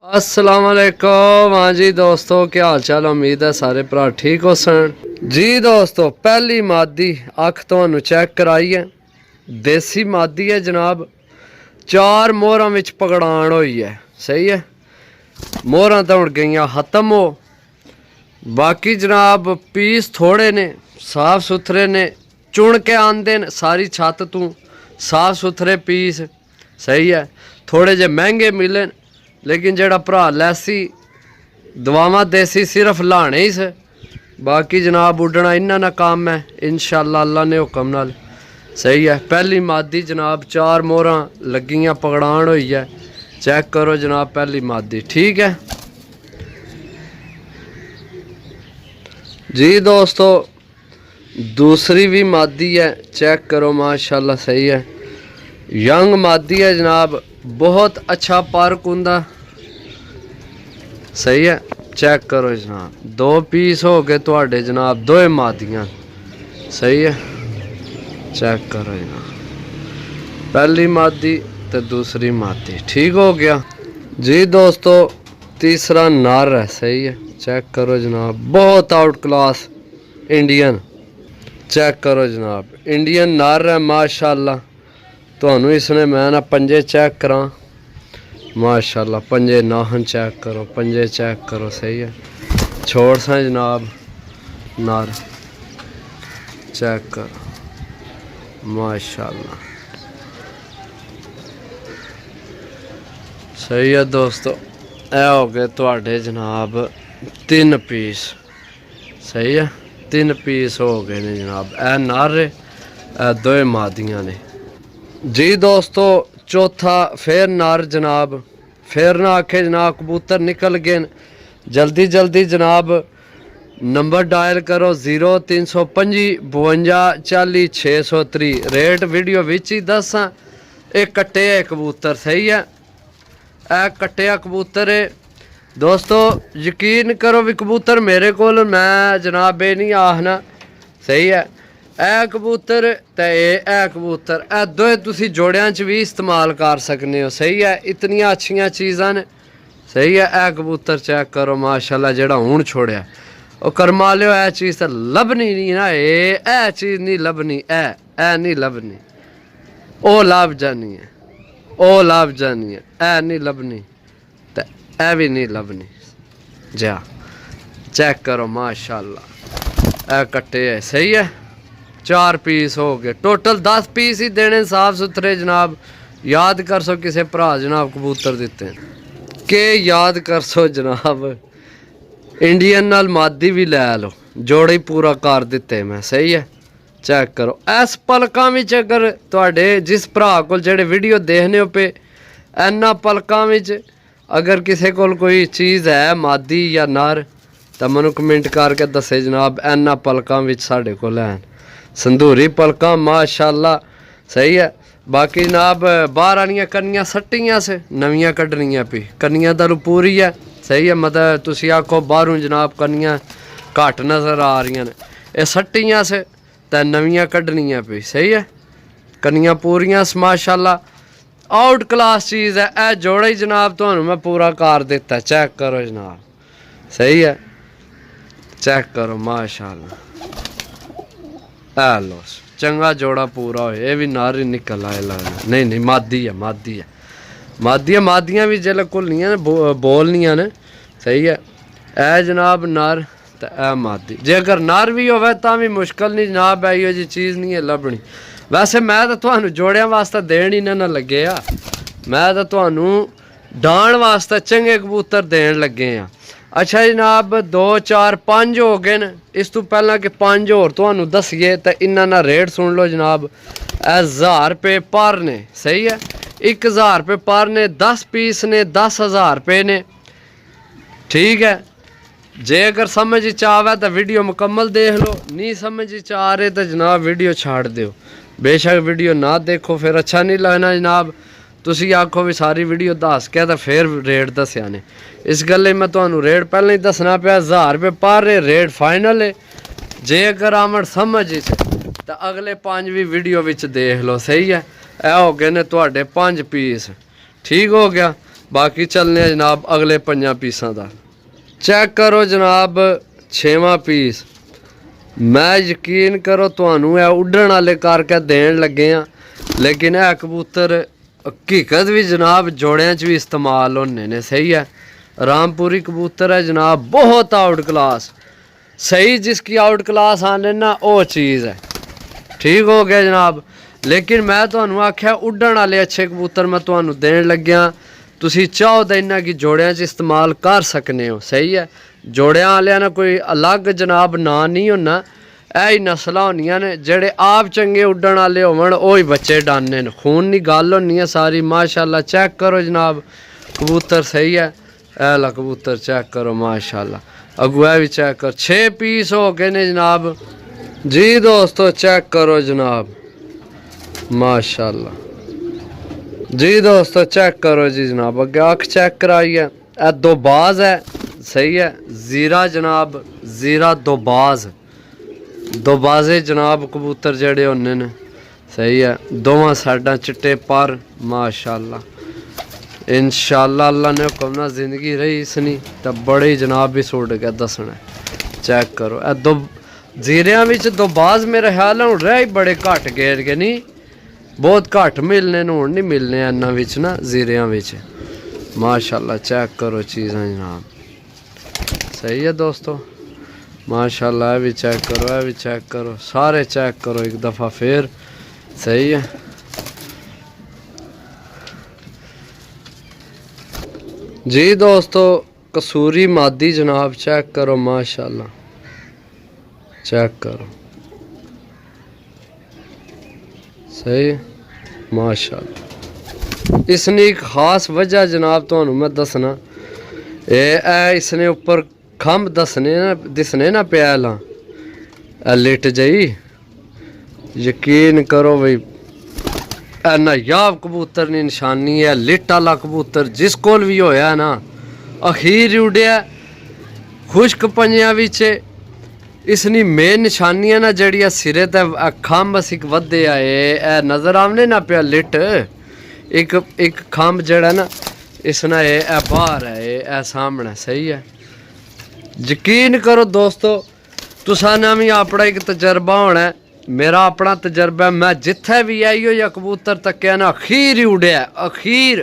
अस्सलाम वालेकुम। हाँ जी दोस्तों, क्या हाल चाल। उम्मीद है सारे भरा ठीक हो सन जी। दोस्तों पहली मादी अख तुहानू चेक कराई है, देसी मादी है जनाब। चार मोहरां विच पकड़ान होई है, सही है। मोहरां तो हुण गईयां खत्म हो, बाकी जनाब पीस थोड़े ने, साफ सुथरे ने, चुन के आंदे न सारी छत तू साफ सुथरे पीस, सही है। थोड़े जे महंगे मिले, लेकिन जेड़ा भरा लैसी दवावां देसी सिर्फ लाने ही से, बाकी जनाब उड्डना इन्ना ना काम है इंशाअल्लाह अल्लाह ने हुक्म नाल, सही है। पहली मादी जनाब चार मोहरां लगियां पकड़ान होई है, चेक करो जनाब पहली मादी, ठीक है जी। दोस्तों दूसरी भी मादी है, चेक करो माशाल्लाह, सही है। यंग मादी है जनाब, बहुत अच्छा पार्क हुंदा, सही है। चेक करो जनाब, दो पीस हो गए तुहाडे जनाब, दो मादियां, सही है। चेक करो जनाब, पहली मादी तो दूसरी मादी, ठीक हो गया जी। दोस्तों तीसरा नर है, सही है। चेक करो जनाब, बहुत आउट क्लास इंडियन, चेक करो जनाब इंडियन नर है माशाल्लाह। तुहानू इसने मैं ना पंजे चेक करा माशाल्लाह, पंजे नाहन चेक करो, पंजे चेक करो, सही है। छोड़ सा जनाब नर, चेक करो माशाल्लाह, सही है। दोस्तों ए हो गए तुहाडे जनाब तीन पीस, सही है। तीन पीस हो गए ने जनाब, ए नर ए दो मादियां ने जी। दोस्तों चौथा फिर नर जनाब, फिर ना आखे जनाब कबूतर निकल गए। जल्दी जल्दी जनाब नंबर डायल करो 0325 52 40 630। रेट वीडियो विच ही दसा। एक कट्टे है कबूतर, सही है। ए कट्टिया कबूतर है दोस्तों, यकीन करो भी कबूतर मेरे को, मैं जनाब ये नहीं आखना, सही है। ए कबूतर ते ए कबूतर ए दोए तुसी जोड़ियां च भी इस्तेमाल कर सकते हो, सही है। इतनियां अच्छियां चीज़ां ने, सही है। ए कबूतर चेक करो माशाल्लाह, जेड़ा हुण छोड़िया ओ करमा लियो, ए चीज़ तो लभनी नहीं ना, ए चीज़ नहीं लभनी, ए नहीं लभनी, ओ लभ जानी है, ओ लभ जानी है, ए नहीं लभनी ते ए भी नहीं लभनी जा। चेक करो माशाल्लाह, ए कट्टे है, सही है। चार पीस हो गए, टोटल 10 पीस ही देने साफ सुथरे जनाब। याद कर सो किसे भरा जनाब कबूतर दिते के, याद कर सो जनाब इंडियन नाल मादी भी लै लो, जोड़े ही पूरा कर दिते मैं, सही है। चेक करो इस पलकां विच, अगर तुहाडे जिस भरा कोल जेड़े वीडियो देखने हो पे इन्ना पलकां विच अगर किसी कोल कोई चीज़ है मादी या नर, तो मैनू कमेंट करके दसे जनाब। इन्ना पलकां विच साडे कोल हैन संधूरी पलकां माशाल्लाह, सही है। बाकी जनाब बाहर आनियां कन्नियां सट्टियां से नवियां कड्ढनियां पी, कन्नियां दारू पूरी है, सही है। मतलब तुसी आखो बाहरों जनाब कन्नियां घट नज़र आ रही ने, ये सट्टियां से ते नवियां कड्ढनियां पी, सही है। कन्नियां पूरियां माशाल्लाह, आउट क्लास चीज़ है। ए जोड़ा ही जनाब तुहानू मैं पूरा कर दिता, चेक करो जनाब, सही है। चेक करो माशाल्लाह, लो चंगा जोड़ा पूरा हो, ये भी नार ही निकल आए लगना। नहीं मादी है, मादी है, मादियां भी जेल्लै घुलनियां ने बोलनियां ने, सही है। ए जनाब नर ते ए मादी, जे अगर नर भी होवे तां भी मुश्किल नहीं जनाब, इहो जी चीज़ नहीं है लभनी। वैसे मैं तो तुहानू जोड़ियां वास्ते देन ही ना लगे आ, मैं तो तुहानू डाण वास्ते चंगे कबूतर देन लगे आ। अच्छा जनाब 2 4 5 हो गए न, इस तो पहला कि 5 होर तुहानू दसीए तो इन्ना ना रेट सुन लो जनाब। 1000 रुपये पर ने, सही है। 1000 रुपये पर ने, 10 पीस ने 10,000 रुपये ने, ठीक है। जे अगर समझ आवे तो वीडियो मुकम्मल देख लो, नहीं समझ आ रहे तो जनाब वीडियो छाड़ दो। बेशक वीडियो ना देखो फिर अच्छा नहीं लगना जनाब, तुसी आखो भी सारी वीडियो दस के तो फिर रेट दसिया ने। इस गल मैं तुहानू रेट पहले ही दसना पाया, 1000 रुपये पर रेट फाइनल है। जे अगर आमन समझ तो अगले 5 भी वीडियो विच देख लो, सही है। ए हो गए ने तुहाडे 5 पीस, ठीक हो गया। बाकी चलने जनाब अगले 5 पीसा का। चेक करो जनाब 6वां पीस। मैं यकीन करो तुहानू उड्डण वाले करके देन लगे हाँ, लेकिन यह कबूतर हकीकत भी जनाब जोड़ियां च भी इस्तेमाल होने ने। सही है, रामपुरी कबूतर है जनाब, बहुत आउट क्लास। सही जिसकी आउट क्लास आने ना वो चीज़ है। ठीक हो गया जनाब। लेकिन मैं तुहानू आख्या उड्डण वाले अच्छे कबूतर मैं तुहानू देन लग्या, तुसी चाहो तो इन्हां की जोड़ियां च इस्तेमाल कर सकने हो। सही है, जोड़ियां वालियां ना कोई अलग जनाब ना नहीं होना, यही नस्ल होनियां ने। जेड़े आप चंगे उड्डण वाले होवन ओही बच्चे डाने न, खून दी गल होनी है सारी। माशाल्लाह चेक करो जनाब कबूतर। सही है, ऐला कबूतर चेक करो माशाल्लाह। अगुआ भी चेक कर, 6 पीस हो गए ने जनाब जी दोस्तों। चेक करो जनाब माशाल्लाह जी दोस्तों, चेक करो जी जनाब। अगे अख चेक कराई है, ए दो बाज है। सही है, जीरा जनाब, जीरा दो बाज, दो बाजे जनाब कबूतर जड़े होने ने। सही है, दोवां साइडां चिट्टे पर माशाल्लाह। इंशाअल्लाह अल्लाह ने हुक्म ना जिंदगी रही इसनी तो बड़े ही जनाब भी सुट के दसना। चेक करो ए दो जीरियां विच दो बाज मेरे ख्याल हूँ रह ही बड़े घट गेर के नहीं, बहुत घट मिलने हूँ नहीं मिलने इन्हों विच ना जीरियां विच माशाल्लाह। चेक करो चीज़ां जनाब। सही है दोस्तों माशाल्लाह। ये भी चेक करो, ये भी चेक करो, सारे चेक करो एक दफ़ा फिर। सही है जी दोस्तों। कसूरी मादी जनाब चेक करो माशाल्लाह, चेक करो। सही माशाल्लाह। इसने एक खास वजह जनाब तो मैं दसना, इसने उपर खंभ दिसने ना प्याला लिट जाई। यकीन करो भाई नायाब कबूतर की निशानी है। लिट आला कबूतर जिस कोल भी होया ना अखीर उड़िया खुश्क पंजियां विच। इसनी मेन निशानियां ना जड़िया सिरे ते खंभ असिक वधे आए नजर आने ना पिया लिट। एक खंभ जड़ा ना इसना ए बाहर है, ए सामने। सही है, यकीन करो दोस्तों तुसा ने भी अपना एक तजर्बा होना है। मेरा अपना तजर्बा, मैं जिथे भी आई हो या कबूतर तक्या ना अखीर ही उड़िया, अखीर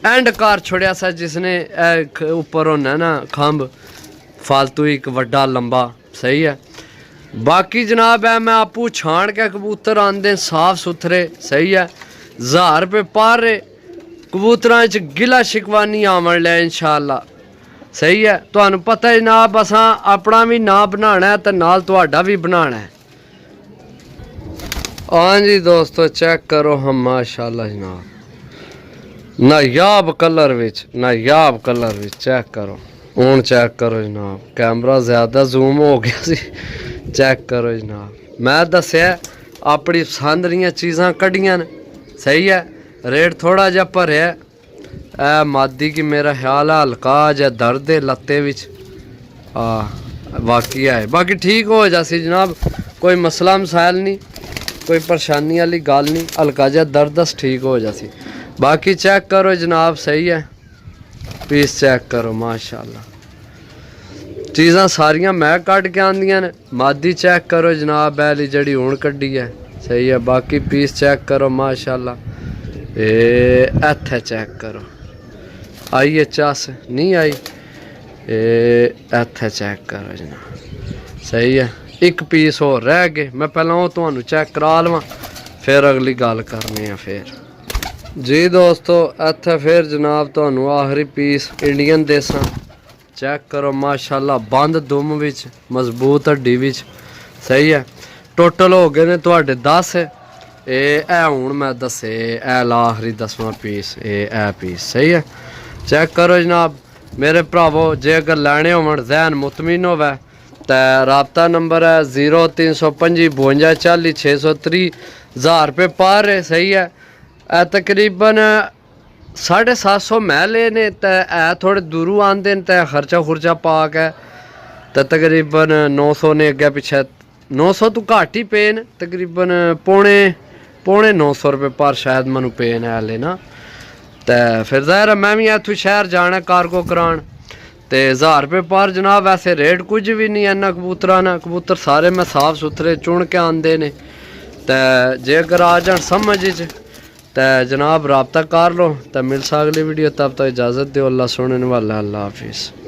एंड कार छोड़िया सा जिसने ऊपर होना ना खंभ फालतू एक वड्डा लंबा। सही है, बाकी जनाब है मैं आपू छाण के कबूतर आंदे साफ सुथरे। सही है, 1000 रुपये पर कबूतरां च गिला शिकवा नहीं आवन लिया इंशाअल्लाह। सही है, तुहानू पता है जनाब असां अपना भी ना बनाना है तो नाल तुहाडा भी बनाना है। हाँ जी दोस्तों चेक करो हम माशाल्लाह जनाब, नायाब कलर विच, नायाब कलर विच। चेक करो हूँ, चेक करो जनाब। कैमरा ज़्यादा जूम हो गया सी। चेक करो जनाब, मैं दस्या अपनी पसंद दियां चीज़ां कड्डियां न। सही है, रेट थोड़ा जा भरिया। ए मादी की मेरा ख्याल है हल्का जा दर्द है लत्ते विच। बाकी है, बाकी ठीक हो जासी जनाब, कोई मसला मसाइल नहीं, कोई परेशानी वाली गल नहीं, हल्का जा दर्द ठीक हो जासी। बाकी चेक करो जनाब। सही है, पीस चेक करो माशाल्लाह। चीज़ां सारियां मैं कट के आंदियां ने। मादी चेक करो जनाब, बैली जड़ी हूँ कड्डी है। सही है, बाकी पीस चेक करो माशाल्लाह। इत्थे चेक करो, आई है चस नहीं आई, इत्थे चेक करो जनाब। सही है, एक पीस होर रह गए, मैं पहला वो तुहानू चेक करा लवां फिर अगली गल करनी है फिर जी दोस्तों। इत्थे फिर जनाब तुहानू आखिरी पीस इंडियन देसां चेक करो माशाल्लाह, बंद दुम विच, मजबूत हड्डी विच। सही है, टोटल हो गए ने तुहाडे 10। ए हूँ मैं दसे आखिरी 10वां पीस ए पीस। सही है, चेक करो जनाब मेरे भरावो, जे अगर लैने होवन जहन मुतमिन होवे तो राबता नंबर है 0325 52 40 630। 1000 रुपये पर है। सही है, तकरीबन 750 महले ने तो थोड़े दूरों आते हैं तो खर्चा खुर्चा पा के तो तकरीबन 900 ने अगे पिछे 900 तो घट ही पे न, तकरीबन पौने 900 रुपये पर शायद मनु पे न हाले ना। ते फिर ज़ाहिर है मैं भी इत्थों शहर जाना कार्गो करान ते 1000 रुपये पर जनाब। वैसे रेट कुछ भी नहीं इन्ना कबूतरा ना, कबूतर सारे मैं साफ सुथरे चुन के आंदे ने। ते जे अगर आ जान समझ च ते जनाब रबता कर लो। तो मिलसा अगली वीडियो, तब तक इजाज़त दो। अल्लाह सुनने वाला, अल्लाह हाफिज़।